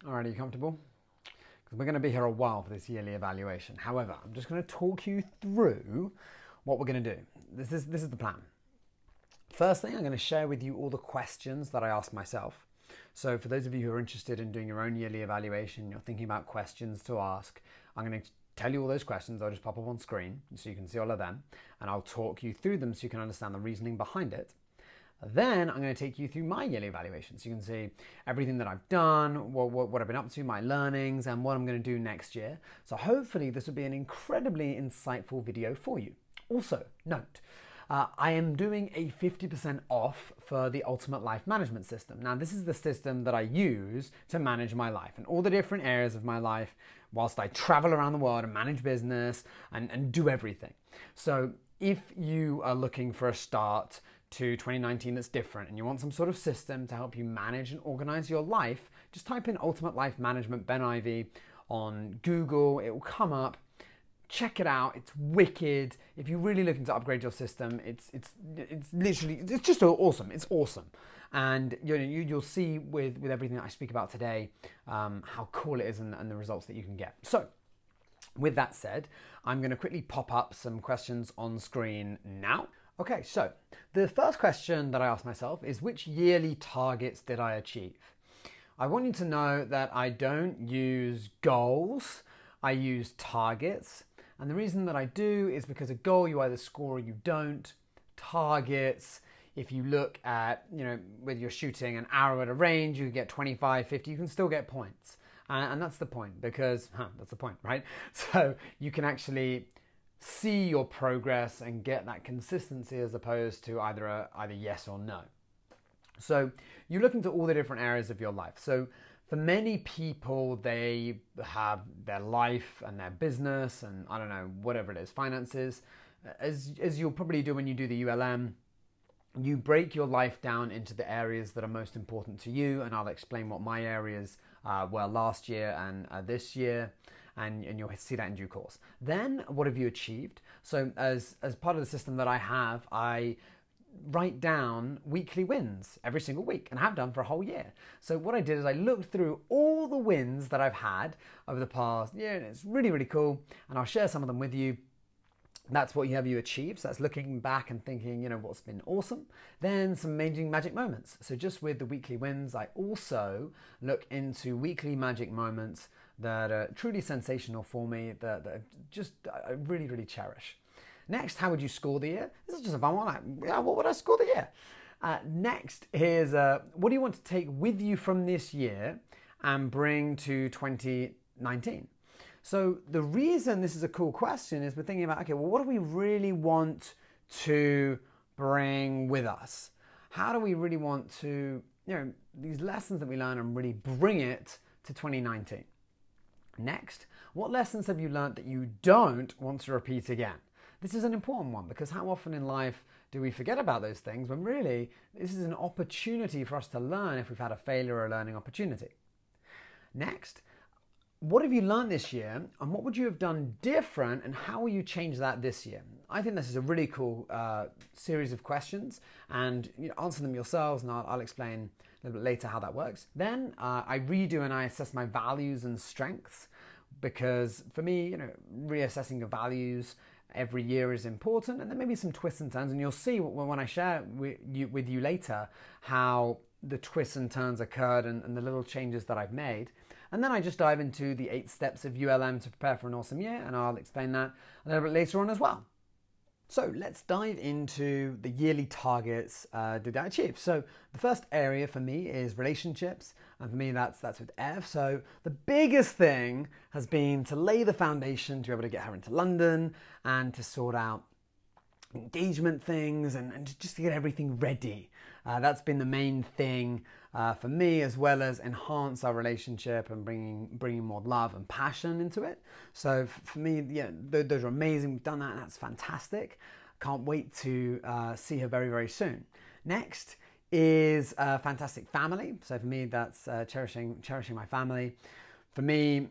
All right, are you comfortable? Because we're going to be here a while for this yearly evaluation. However, I'm just going to talk you through what we're going to do. This is the plan. First thing, I'm going to share with you all the questions that I ask myself. So for those of you who are interested in doing your own yearly evaluation, you're thinking about questions to ask, I'm going to tell you all those questions. I'll just pop up on screen so you can see all of them, and I'll talk you through them so you can understand the reasoning behind it. Then I'm going to take you through my yearly evaluation so you can see everything that I've done, what I've been up to, my learnings, and what I'm going to do next year. So hopefully this will be an incredibly insightful video for you. Also, note, I am doing a 50% off for the Ultimate Life Management System. Now, this is the system that I use to manage my life and all the different areas of my life whilst I travel around the world and manage business and do everything. So if you are looking for a start to 2019 that's different and you want some sort of system to help you manage and organize your life, just type in Ultimate Life Management Ben Ivey on Google. It will come up. Check it out. It's wicked. If you're really looking to upgrade your system, it's literally, it's just awesome. It's awesome. And you'll see with everything that I speak about today, how cool it is and the results that you can get. So with that said, I'm going to quickly pop up some questions on screen now. Okay, so the first question that I asked myself is, which yearly targets did I achieve? I want you to know that I don't use goals, I use targets. And the reason that I do is because a goal you either score or you don't. Targets, if you look at, whether you're shooting an arrow at a range, you get 25, 50, you can still get points. And that's the point, because, that's the point, right? So you can actually see your progress and get that consistency as opposed to either yes or no. So you look into all the different areas of your life. So for many people, they have their life and their business and I don't know, whatever it is, finances. As you'll probably do when you do the ULM, you break your life down into the areas that are most important to you, and I'll explain what my areas were last year and this year. And you'll see that in due course. Then, what have you achieved? So as part of the system that I have, I write down weekly wins every single week and have done for a whole year. So what I did is I looked through all the wins that I've had over the past year, and it's really, really cool. And I'll share some of them with you. That's what you achieved. So that's looking back and thinking, what's been awesome. Then some amazing magic moments. So just with the weekly wins, I also look into weekly magic moments that are truly sensational for me, that I really, really cherish. Next, how would you score the year? This is just a fun one. What would I score the year? Next, here's what do you want to take with you from this year and bring to 2019? So the reason this is a cool question is we're thinking about, okay, well, what do we really want to bring with us? How do we really want to, these lessons that we learn and really bring it to 2019? Next, what lessons have you learned that you don't want to repeat again? This is an important one because how often in life do we forget about those things when really this is an opportunity for us to learn if we've had a failure or a learning opportunity. Next, what have you learned this year and what would you have done different and how will you change that this year? I think this is a really cool series of questions, and answer them yourselves, and I'll explain a little bit later how that works. Then I redo and I assess my values and strengths, because for me, reassessing your values every year is important, and then maybe some twists and turns, and you'll see when I share with you later how the twists and turns occurred and the little changes that I've made. And then I just dive into the 8 steps of ULM to prepare for an awesome year, and I'll explain that a little bit later on as well. So let's dive into the yearly targets did I achieve. So the first area for me is relationships, and for me that's with Ev. So the biggest thing has been to lay the foundation to be able to get her into London and to sort out engagement things and just to get everything ready. That's been the main thing for me, as well as enhance our relationship and bringing more love and passion into it. So for me, yeah, those are amazing. We've done that, and that's fantastic. Can't wait to see her very, very soon. Next is fantastic family. So for me, that's cherishing my family. For me,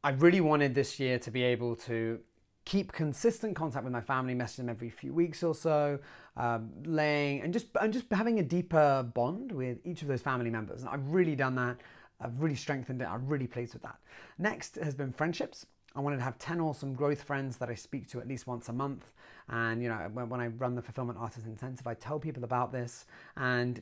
I really wanted this year to be able to keep consistent contact with my family, message them every few weeks or so, and just having a deeper bond with each of those family members. And I've really done that I've really strengthened it. I'm really pleased with that. Next has been friendships. I wanted to have 10 awesome growth friends that I speak to at least once a month. And, you know, when I run the Fulfillment Artist Intensive, I tell people about this and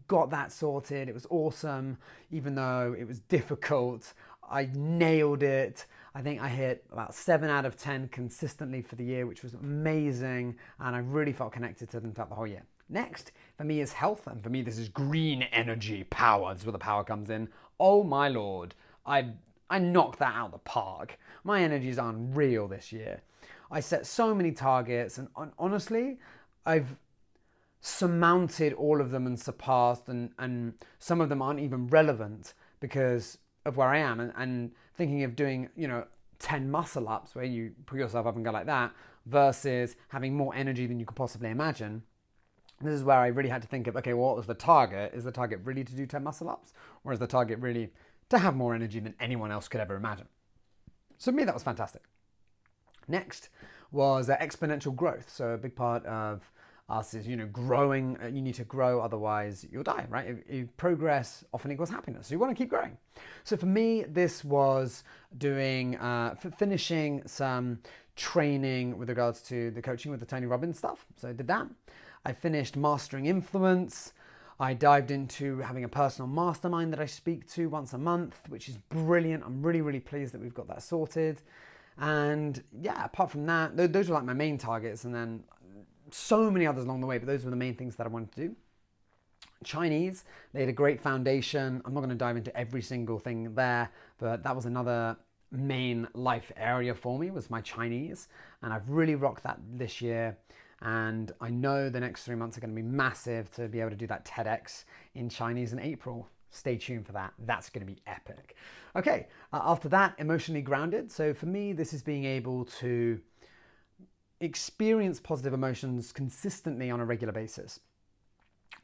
got that sorted. It was awesome. Even though it was difficult, I nailed it. I think I hit about 7 out of 10 consistently for the year, which was amazing. And I really felt connected to them throughout the whole year. Next, for me, is health. And for me, this is green energy power. This is where the power comes in. Oh my Lord. I knocked that out of the park. My energy is unreal this year. I set so many targets, and honestly, I've surmounted all of them and surpassed, and some of them aren't even relevant because of where I am. And thinking of doing, you know, 10 muscle ups where you pull yourself up and go like that versus having more energy than you could possibly imagine. This is where I really had to think of, okay, well, what was the target? Is the target really to do 10 muscle ups, or is the target really to have more energy than anyone else could ever imagine? So for me, that was fantastic. Next was exponential growth. So a big part of us is, you know, growing. You need to grow, otherwise you'll die, right? If progress often equals happiness. So you want to keep growing. So for me, this was doing, finishing some training with regards to the coaching with the Tony Robbins stuff. So I did that. I finished mastering influence. I dived into having a personal mastermind that I speak to once a month, which is brilliant. I'm really, really pleased that we've got that sorted. And yeah, apart from that, those were like my main targets, and then so many others along the way, but those were the main things that I wanted to do. Chinese laid a great foundation. I'm not going to dive into every single thing there, but that was another main life area for me, was my Chinese. And I've really rocked that this year. And I know the next 3 months are going to be massive to be able to do that TEDx in Chinese in April. Stay tuned for that. That's going to be epic. Okay, after that, emotionally grounded. So for me, this is being able to experience positive emotions consistently on a regular basis.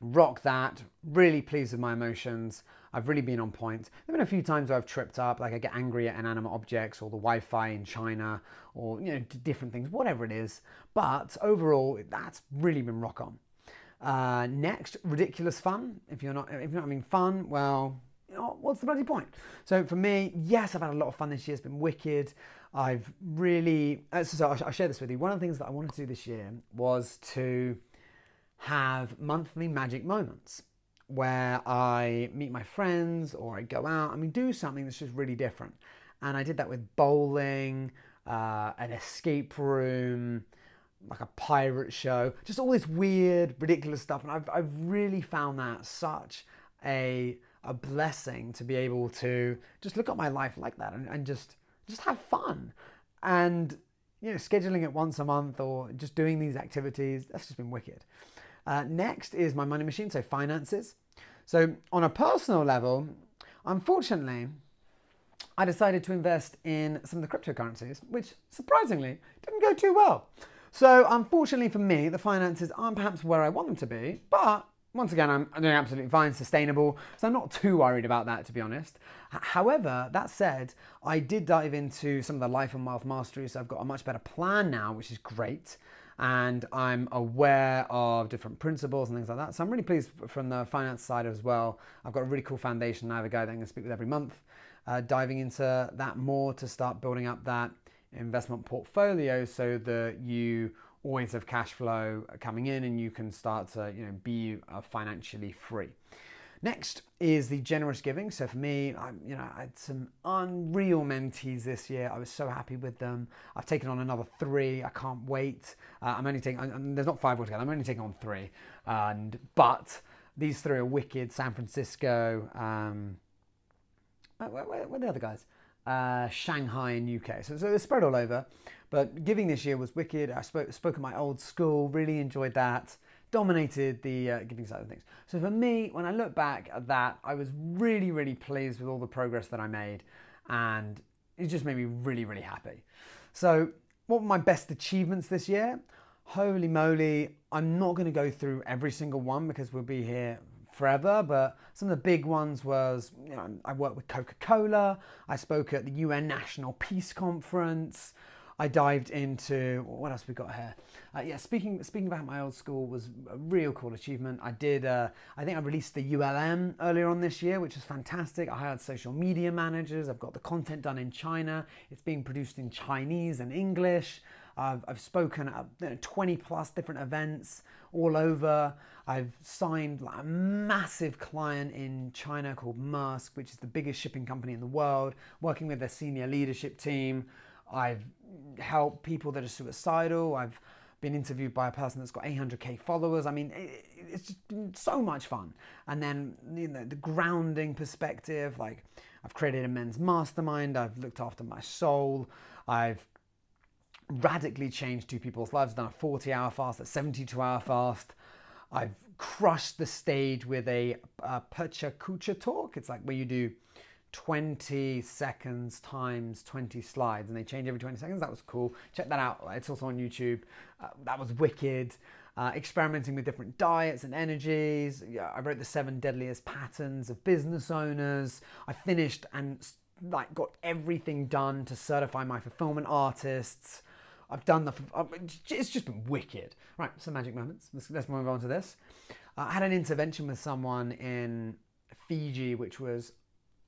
Rock that. Really pleased with my emotions. I've really been on point. There have been a few times where I've tripped up, like I get angry at inanimate objects or the Wi-Fi in China or, you know, different things, whatever it is. But overall, that's really been rock on. Next, ridiculous fun. If you're not having fun, well, you know, what's the bloody point? So for me, yes, I've had a lot of fun this year. It's been wicked. I've really, so I'll share this with you. One of the things that I wanted to do this year was to have monthly magic moments where I meet my friends or I go out. I mean, do something that's just really different. And I did that with bowling, an escape room, like a pirate show, just all this weird, ridiculous stuff. And I've really found that such a blessing to be able to just look at my life like that and just have fun. And, you know, scheduling it once a month or just doing these activities, that's just been wicked. Next is my money machine, so finances. So on a personal level, unfortunately, I decided to invest in some of the cryptocurrencies, which surprisingly didn't go too well. So unfortunately for me, the finances aren't perhaps where I want them to be, but once again, I'm doing absolutely fine, sustainable, so I'm not too worried about that, to be honest. However, that said, I did dive into some of the life and wealth mastery, so I've got a much better plan now, which is great. And I'm aware of different principles and things like that. So I'm really pleased from the finance side as well. I've got a really cool foundation. I have a guy that I'm going to speak with every month, diving into that more to start building up that investment portfolio so that you always have cash flow coming in and you can start to, you know, be financially free. Next is the generous giving. So for me, I had some unreal mentees this year. I was so happy with them. I've taken on another 3. I can't wait. I'm only taking, there's not 5 altogether. I'm only taking on 3. But these 3 are wicked. San Francisco, where are the other guys? Shanghai and UK. So they're spread all over. But giving this year was wicked. I spoke at my old school, really enjoyed that. Dominated the giving side of things. So for me, when I look back at that, I was really, really pleased with all the progress that I made, and it just made me really, really happy. So what were my best achievements this year? Holy moly, I'm not going to go through every single one because we'll be here forever, but some of the big ones was, you know, I worked with Coca-Cola, I spoke at the UN National Peace Conference, I dived into, what else we got here? Yeah, speaking about my old school was a real cool achievement. I think I released the ULM earlier on this year, which was fantastic. I hired social media managers. I've got the content done in China. It's being produced in Chinese and English. I've spoken at 20 plus different events all over. I've signed a massive client in China called Maersk, which is the biggest shipping company in the world, working with their senior leadership team. I've helped people that are suicidal. I've been interviewed by a person that's got 800k followers. I mean, it's just been so much fun. And then, you know, the grounding perspective, like I've created a men's mastermind. I've looked after my soul. I've radically changed two people's lives. I've done a 40-hour fast, a 72-hour fast. I've crushed the stage with a Percha Kucha talk. It's like where you do 20 seconds times 20 slides and they change every 20 seconds. That was cool. Check that out. It's also on YouTube. That was wicked. Experimenting with different diets and energies. Yeah, I wrote the 7 deadliest patterns of business owners. I finished and like got everything done to certify my fulfillment artists. I've done it's just been wicked. Right, some magic moments. Let's move on to this. I had an intervention with someone in Fiji, which was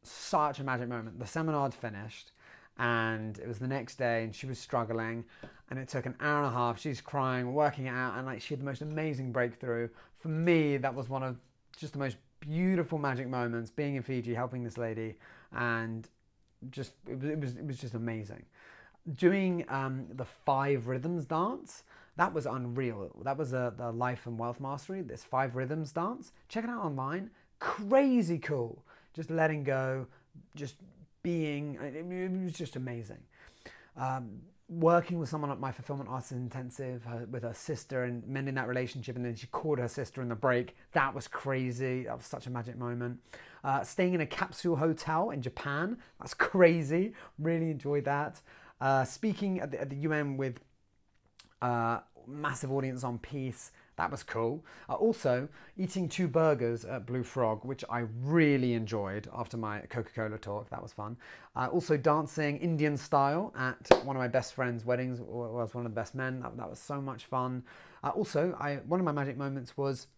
such a magic moment. The seminar had finished and it was the next day and she was struggling and it took an hour and a half. She's crying, working it out, and like she had the most amazing breakthrough. For me, that was one of just the most beautiful magic moments, being in Fiji, helping this lady, and just it was just amazing. Doing the 5 rhythms dance, that was unreal. That was the Life and Wealth Mastery, this 5 rhythms dance. Check it out online. Crazy cool. Just letting go, just being, it was just amazing. Working with someone at my Fulfillment Artists Intensive with her sister and mending that relationship, and then she called her sister in the break. That was crazy. That was such a magic moment. Staying in a capsule hotel in Japan, that's crazy. Really enjoyed that. Speaking at the UN with massive audience on peace, that was cool. Also, eating 2 burgers at Blue Frog, which I really enjoyed after my Coca-Cola talk. That was fun. Also, dancing Indian style at one of my best friend's weddings. Was one of the best men. That was so much fun. Also, one of my magic moments was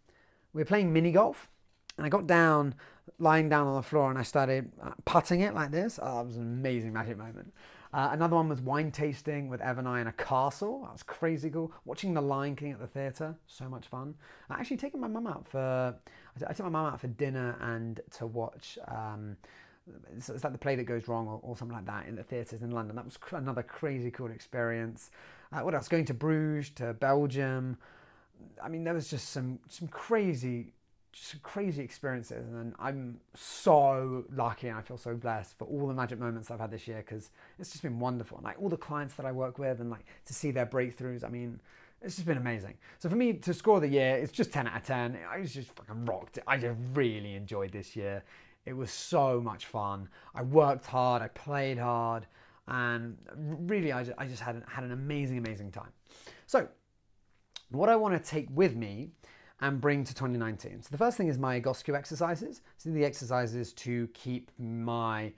we were playing mini golf, and I got down, lying down on the floor, and I started putting it like this. Oh, it was an amazing magic moment. Another one was wine tasting with Ev and I in a castle. That was crazy cool. Watching The Lion King at the theatre, so much fun. Actually taking my mum out I took my mum out for dinner and to watch, it's like The Play That Goes Wrong or something like that in the theatres in London. That was another crazy cool experience. What else? Going to Bruges, to Belgium. I mean, there was just some crazy experiences, and I'm so lucky and I feel so blessed for all the magic moments I've had this year, because it's just been wonderful. And like all the clients that I work with, and like to see their breakthroughs, I mean, it's just been amazing. So for me to score the year, it's just 10 out of 10. I just fucking rocked it. I just really enjoyed this year. It was so much fun. I worked hard, I played hard, and really I just had an amazing time. So what I want to take with me and bring to 2019. So the first thing is my GOSQ exercises. So the exercises to keep my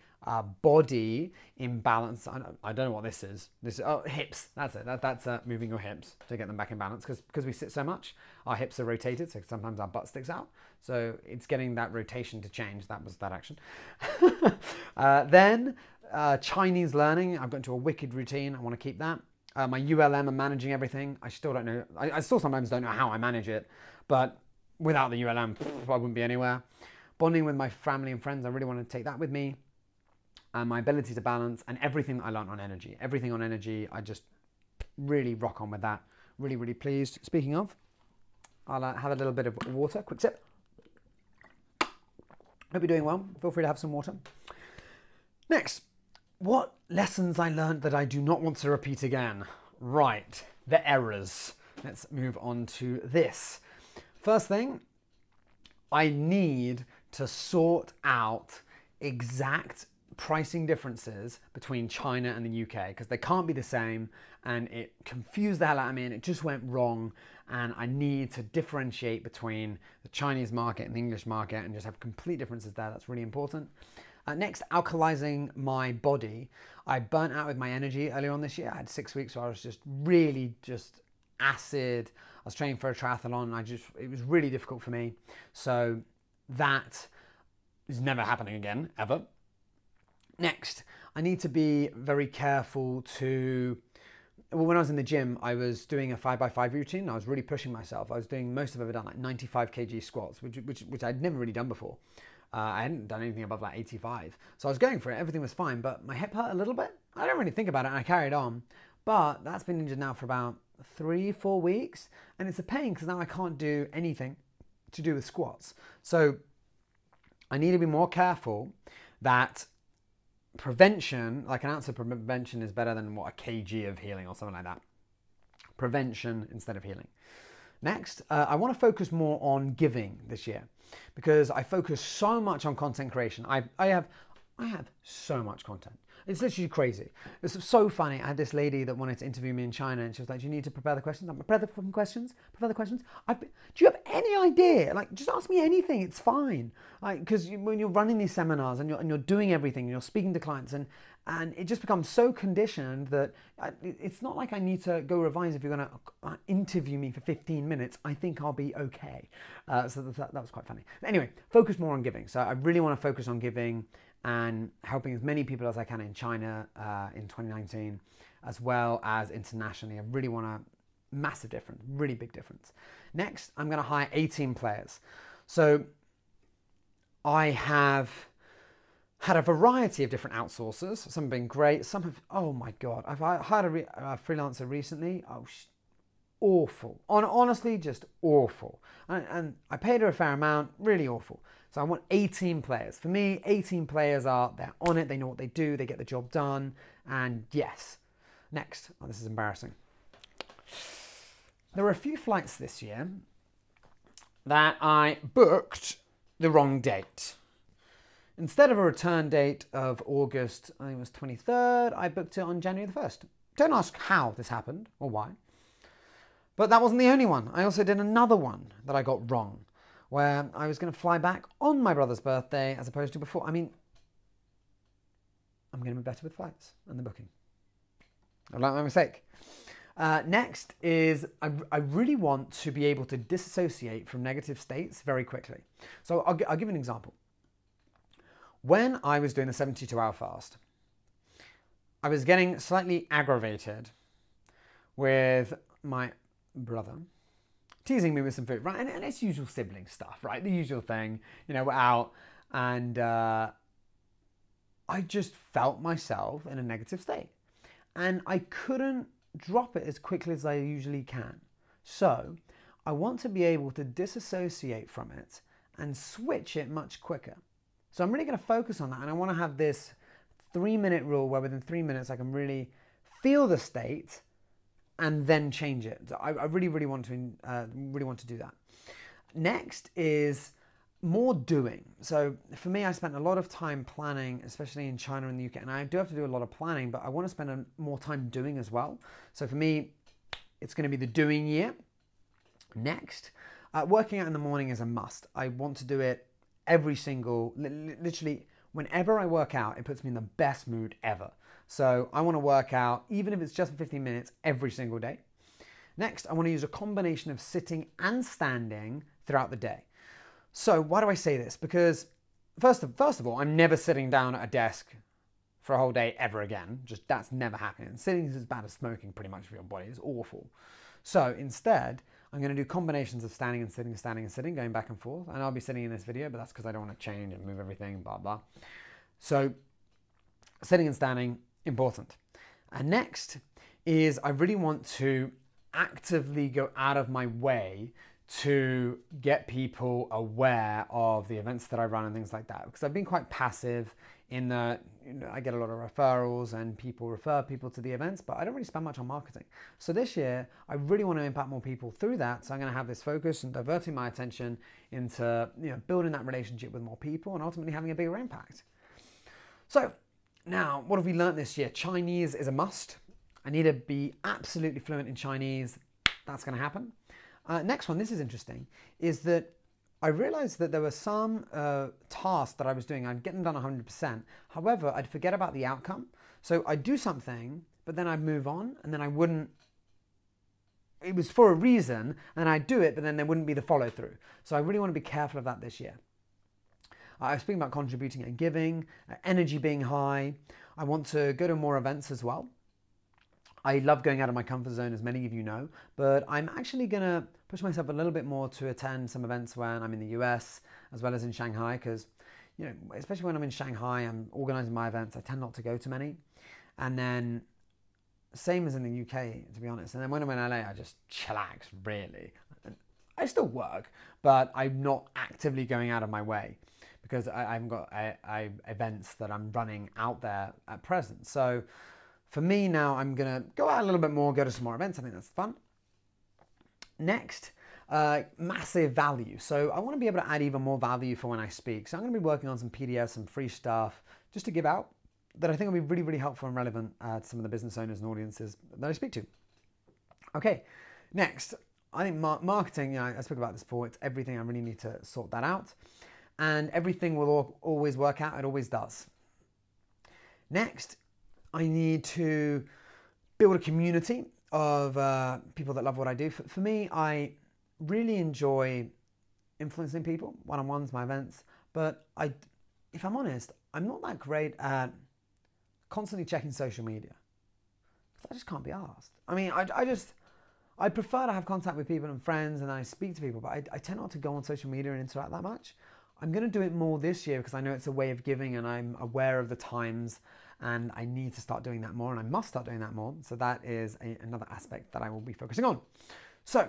body in balance. I don't know what this is. This is hips. That's it. That's moving your hips to get them back in balance, because we sit so much, our hips are rotated, so sometimes our butt sticks out. So it's getting that rotation to change. That was that action. Then Chinese learning. I've got into a wicked routine. I want to keep that. My ULM and managing everything. I still don't know. I still sometimes don't know how I manage it, but without the ULM, I wouldn't be anywhere. Bonding with my family and friends. I really want to take that with me. My ability to balance, and everything that I learned on energy. Everything on energy, I just really rock on with that. Really pleased. Speaking of, I'll have a little bit of water. Quick sip. Hope you're doing well. Feel free to have some water. Next, what lessons I learned that I do not want to repeat again? Right, the errors. Let's move on to this. First thing, I need to sort out exact pricing differences between China and the UK, because they can't be the same, and it confused the hell out of me, and it just went wrong, and I need to differentiate between the Chinese market and the English market and just have complete differences there. That's really important. Next, alkalizing my body. I burnt out with my energy earlier on this year. I had 6 weeks where I was just really acid. I was training for a triathlon and it was really difficult for me. So that is never happening again, ever. Next, I need to be very careful well, when I was in the gym, I was doing a 5x5 routine. I was really pushing myself. I was doing, most of it done like 95 kg squats, which I'd never really done before. I hadn't done anything above like 85. So I was going for it. Everything was fine, but my hip hurt a little bit. I don't really think about it and I carried on. But that's been injured now for about 3-4 weeks. And it's a pain because now I can't do anything to do with squats. So I need to be more careful that prevention, like an ounce of prevention is better than what, a kg of healing or something like that. Prevention instead of healing. Next, I want to focus more on giving this year because I focus so much on content creation. I have so much content. It's literally crazy. It's so funny. I had this lady that wanted to interview me in China and she was like, do you need to prepare the questions? I'm like, prepare the fucking questions? Prepare the questions? Do you have any idea? Like, just ask me anything. It's fine. Because when you're running these seminars and you're doing everything and you're speaking to clients and it just becomes so conditioned that it's not like I need to go revise if you're going to interview me for 15 minutes. I think I'll be okay. So that was quite funny. Anyway, focus more on giving. So I really want to focus on giving and helping as many people as I can in China in 2019, as well as internationally. I really want a massive difference, really big difference. Next, I'm going to hire 18 players. So I have had a variety of different outsourcers. Some have been great. Some have, oh my God, I've hired a freelancer recently. Oh, awful. Honestly, just awful. And I paid her a fair amount, really awful. So I want 18 players. For me, 18 players they're on it, they know what they do, they get the job done, and yes. Next, oh, this is embarrassing. There were a few flights this year that I booked the wrong date. Instead of a return date of August, I think it was 23rd, I booked it on January the 1st. Don't ask how this happened or why. But that wasn't the only one. I also did another one that I got wrong, where I was going to fly back on my brother's birthday as opposed to before. I mean, I'm going to be better with flights and the booking. I learned my mistake. Next is I really want to be able to disassociate from negative states very quickly. So I'll give you an example. When I was doing the 72-hour fast, I was getting slightly aggravated with my brother teasing me with some food, right? And it's usual sibling stuff, right? The usual thing, you know, we're out and I just felt myself in a negative state and I couldn't drop it as quickly as I usually can. So I want to be able to disassociate from it and switch it much quicker. So I'm really going to focus on that and I want to have this 3-minute rule where within 3 minutes I can really feel the state and then change it. So I really want to do that. Next is more doing. So for me, I spent a lot of time planning, especially in China and the UK, and I do have to do a lot of planning, but I want to spend more time doing as well. So for me, it's going to be the doing year. Next, working out in the morning is a must. I want to do it literally whenever I work out, it puts me in the best mood ever. So I want to work out, even if it's just for 15 minutes, every single day. Next, I want to use a combination of sitting and standing throughout the day. So why do I say this? Because first of all, I'm never sitting down at a desk for a whole day ever again. Just that's never happening. Sitting is as bad as smoking pretty much for your body. It's awful. So instead, I'm going to do combinations of standing and sitting, going back and forth. And I'll be sitting in this video, but that's because I don't want to change and move everything, blah, blah. So sitting and standing, important. And next is I really want to actively go out of my way to get people aware of the events that I run and things like that. Because I've been quite passive in that, you know, I get a lot of referrals and people refer people to the events, but I don't really spend much on marketing. So this year, I really want to impact more people through that. So I'm going to have this focus and diverting my attention into, you know, building that relationship with more people and ultimately having a bigger impact. So now, what have we learned this year? Chinese is a must. I need to be absolutely fluent in Chinese. That's going to happen. Next one, this is interesting, is that I realized that there were some tasks that I was doing, I'd get them done 100%. However, I'd forget about the outcome. So I'd do something, but then I'd move on, and then I wouldn't, it was for a reason, and I'd do it, but then there wouldn't be the follow through. So I really want to be careful of that this year. I was speaking about contributing and giving, energy being high. I want to go to more events as well. I love going out of my comfort zone, as many of you know, but I'm actually going to push myself a little bit more to attend some events when I'm in the US as well as in Shanghai, because, you know, especially when I'm in Shanghai, I'm organizing my events. I tend not to go to many. And then same as in the UK, to be honest. And then when I'm in LA, I just chillax, really. I still work, but I'm not actively going out of my way because I've got events that I'm running out there at present. So for me now, I'm going to go out a little bit more, go to some more events. I think that's fun. Next, massive value. So I want to be able to add even more value for when I speak. So I'm going to be working on some PDFs, some free stuff just to give out that I think will be really, really helpful and relevant to some of the business owners and audiences that I speak to. Okay, next, I think marketing, you know, I spoke about this before, it's everything. I really need to sort that out. And everything will always work out. It always does. Next, I need to build a community of people that love what I do. For me, I really enjoy influencing people, one-on-ones, my events. But if I'm honest, I'm not that great at constantly checking social media. I just can't be asked. I mean, I prefer to have contact with people and friends, and I speak to people, but I tend not to go on social media and interact that much. I'm going to do it more this year because I know it's a way of giving, and I'm aware of the times, and I need to start doing that more, and I must start doing that more. So that is another aspect that I will be focusing on. So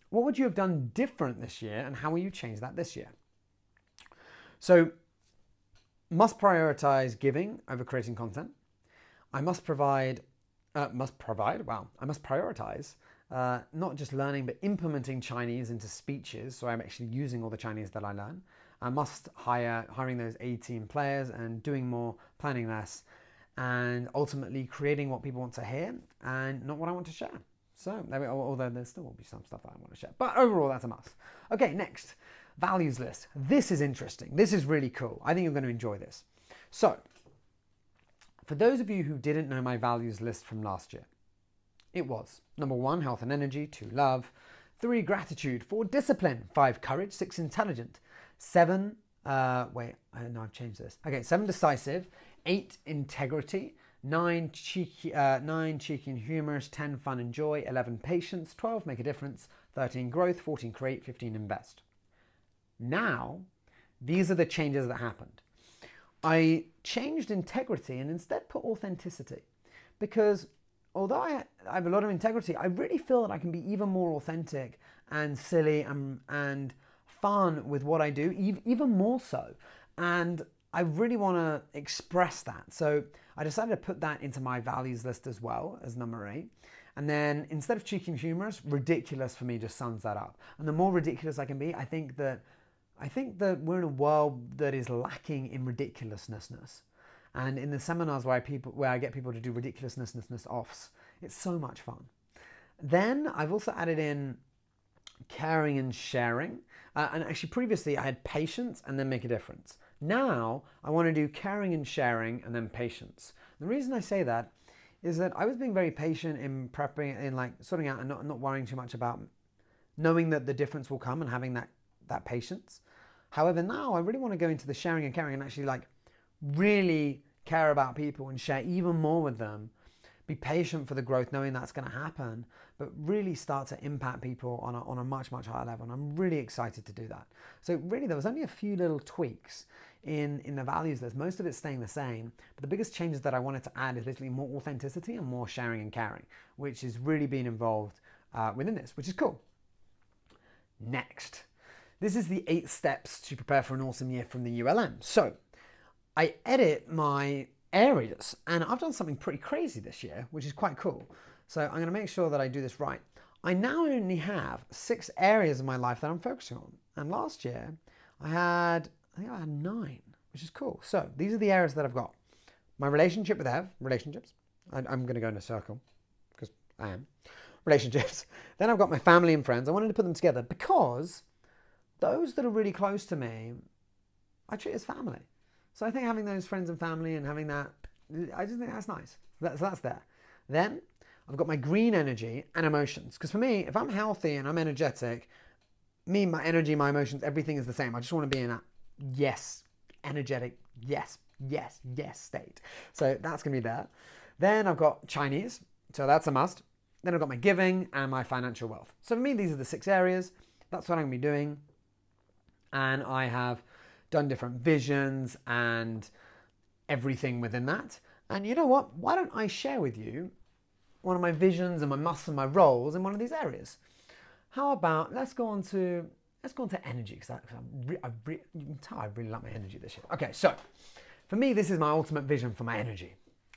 what would you have done different this year, and how will you change that this year? So must prioritize giving over creating content. I must prioritize not just learning, but implementing Chinese into speeches. So I'm actually using all the Chinese that I learn. I must hiring those 18 players and doing more, planning less, and ultimately creating what people want to hear and not what I want to share. So, although there still will be some stuff that I want to share, but overall that's a must. Okay, next, values list. This is interesting. This is really cool. I think you're going to enjoy this. So, for those of you who didn't know my values list from last year, it was number 1, health and energy; 2, love; 3, gratitude; 4, discipline; 5, courage; 6, intelligent; 7, I've changed this. Okay, 7, decisive; 8, integrity; 9, cheeky and humorous; 10, fun and joy; 11, patience; 12, make a difference; 13, growth; 14, create; 15, invest. Now, these are the changes that happened. I changed integrity and instead put authenticity, because although I have a lot of integrity, I really feel that I can be even more authentic and silly and fun with what I do, even more so. And I really want to express that. So I decided to put that into my values list as well as number 8. And then instead of cheeky and humorous, ridiculous for me just sums that up. And the more ridiculous I can be, I think that we're in a world that is lacking in ridiculousness. And in the seminars where I get people to do ridiculousness offs, it's so much fun. Then I've also added in caring and sharing. And actually previously I had patience and then make a difference. Now I want to do caring and sharing and then patience. The reason I say that is that I was being very patient in prepping, in like sorting out and not worrying too much about knowing that the difference will come and having that patience. However, now I really want to go into the sharing and caring and actually like really care about people and share even more with them. Be patient for the growth, knowing that's going to happen, but really start to impact people on a much, much higher level. And I'm really excited to do that. So really, there was only a few little tweaks in the values list. Most of it's staying the same, but the biggest changes that I wanted to add is literally more authenticity and more sharing and caring, which is really being involved within this, which is cool. Next, this is the 8 steps to prepare for an awesome year from the ULM. So I edit my areas, and I've done something pretty crazy this year, which is quite cool. So I'm going to make sure that I do this right. I now only have 6 areas of my life that I'm focusing on. And last year I think I had 9, which is cool. So these are the areas that I've got. My relationship with Ev, relationships. I'm going to go in a circle because I am. Relationships. Then I've got my family and friends. I wanted to put them together because those that are really close to me, I treat as family. So I think having those friends and family and having that, I just think that's nice. So that's there. Then I've got my green energy and emotions. Because for me, if I'm healthy and I'm energetic, my energy, my emotions, everything is the same. I just want to be in that yes, energetic, yes state. So that's going to be there. Then I've got Chinese. So that's a must. Then I've got my giving and my financial wealth. So for me, these are the 6 areas. That's what I'm going to be doing. And I have done different visions and everything within that. And you know what? Why don't I share with you one of my visions and my musts and my roles in one of these areas? How about let's go on to energy, because you can tell I really like my energy this year. Okay, so for me, this is my ultimate vision for my energy.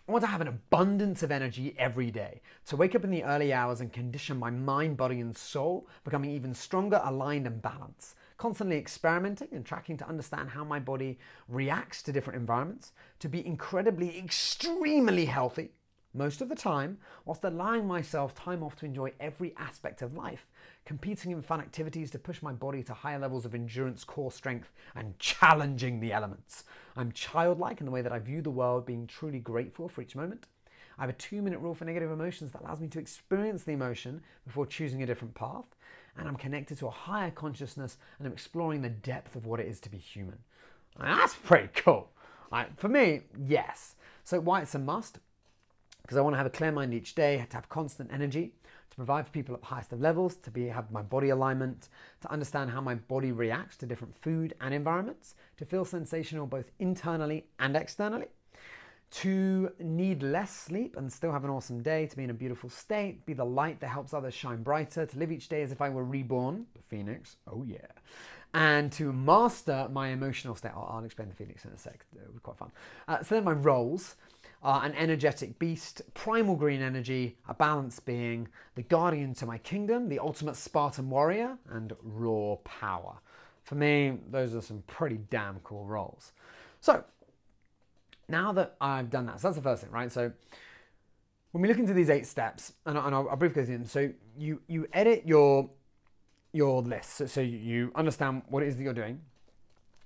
I want to have an abundance of energy every day, to wake up in the early hours and condition my mind, body, and soul, becoming even stronger, aligned, and balanced. Constantly experimenting and tracking to understand how my body reacts to different environments, to be incredibly, extremely healthy most of the time, whilst allowing myself time off to enjoy every aspect of life, competing in fun activities to push my body to higher levels of endurance, core strength, and challenging the elements. I'm childlike in the way that I view the world, being truly grateful for each moment. I have a 2-minute rule for negative emotions that allows me to experience the emotion before choosing a different path. And I'm connected to a higher consciousness, and I'm exploring the depth of what it is to be human. And that's pretty cool. For me, yes. So why it's a must? Because I want to have a clear mind each day, to have constant energy, to provide for people at the highest of levels, to have my body alignment, to understand how my body reacts to different food and environments, to feel sensational both internally and externally, to need less sleep and still have an awesome day, to be in a beautiful state, be the light that helps others shine brighter, to live each day as if I were reborn, the phoenix, oh yeah, and to master my emotional state. I'll explain the phoenix in a sec, it'll be quite fun. So then my roles are an energetic beast, primal green energy, a balanced being, the guardian to my kingdom, the ultimate Spartan warrior, and raw power. For me, those are some pretty damn cool roles. So, now that I've done that, so that's the first thing, right? So when we look into these 8 steps, and I'll briefly go through them. So you edit your list. So you understand what it is that you're doing.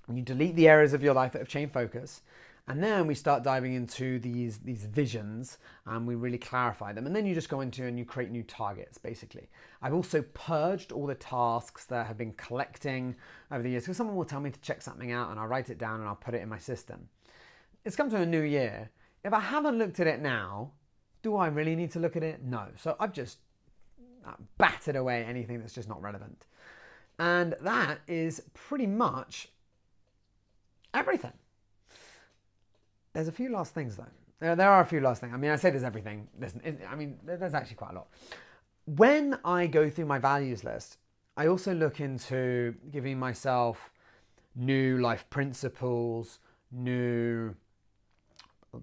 And you delete the areas of your life that have changed focus. And then we start diving into these visions, and we really clarify them. And then you just go into and you create new targets, basically. I've also purged all the tasks that have been collecting over the years. Because someone will tell me to check something out, and I'll write it down and I'll put it in my system. It's come to a new year. If I haven't looked at it now, do I really need to look at it? No. So I've just battered away anything that's just not relevant. And that is pretty much everything. There's a few last things though. There are a few last things. I mean, I say there's everything. There's actually quite a lot. When I go through my values list, I also look into giving myself new life principles, new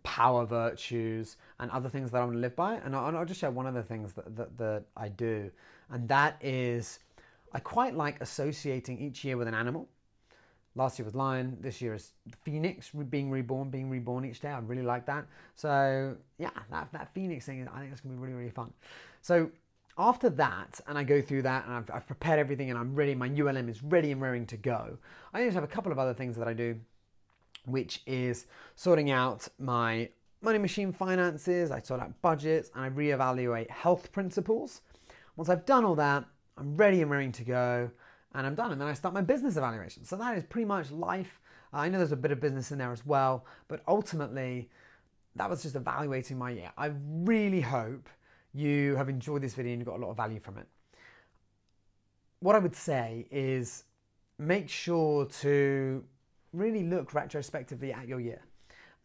power virtues, and other things that I want to live by. And I'll just share one of the things that I do. And that is, I quite like associating each year with an animal. Last year was lion, this year is phoenix, being reborn each day. I really like that. So yeah, that phoenix thing, I think it's gonna be really, really fun. So after that, and I go through that, and I've prepared everything, and I'm ready, my ULM is ready and raring to go. I just have a couple of other things that I do, which is sorting out my money machine finances, I sort out budgets, and I reevaluate health principles. Once I've done all that, I'm ready and raring to go, and I'm done. And then I start my business evaluation. So that is pretty much life. I know there's a bit of business in there as well, but ultimately, that was just evaluating my year. I really hope you have enjoyed this video and you got a lot of value from it. What I would say is make sure to really look retrospectively at your year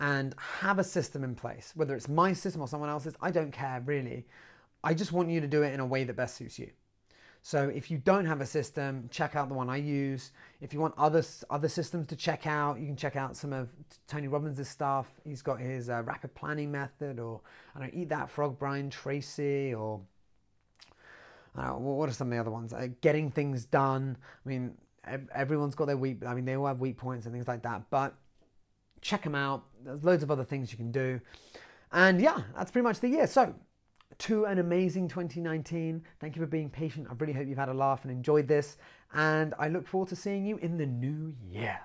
and have a system in place, whether it's my system or someone else's, I don't care really. I just want you to do it in a way that best suits you. So if you don't have a system, check out the one I use. If you want other systems to check out, you can check out some of Tony Robbins' stuff. He's got his rapid planning method, or I don't know, Eat That Frog, Brian Tracy, or what are some of the other ones? Getting Things Done. I mean, everyone's got their weak, I mean, they all have weak points and things like that, but check them out. There's loads of other things you can do. And yeah, that's pretty much the year. So to an amazing 2019. Thank you for being patient. I really hope you've had a laugh and enjoyed this. And I look forward to seeing you in the new year.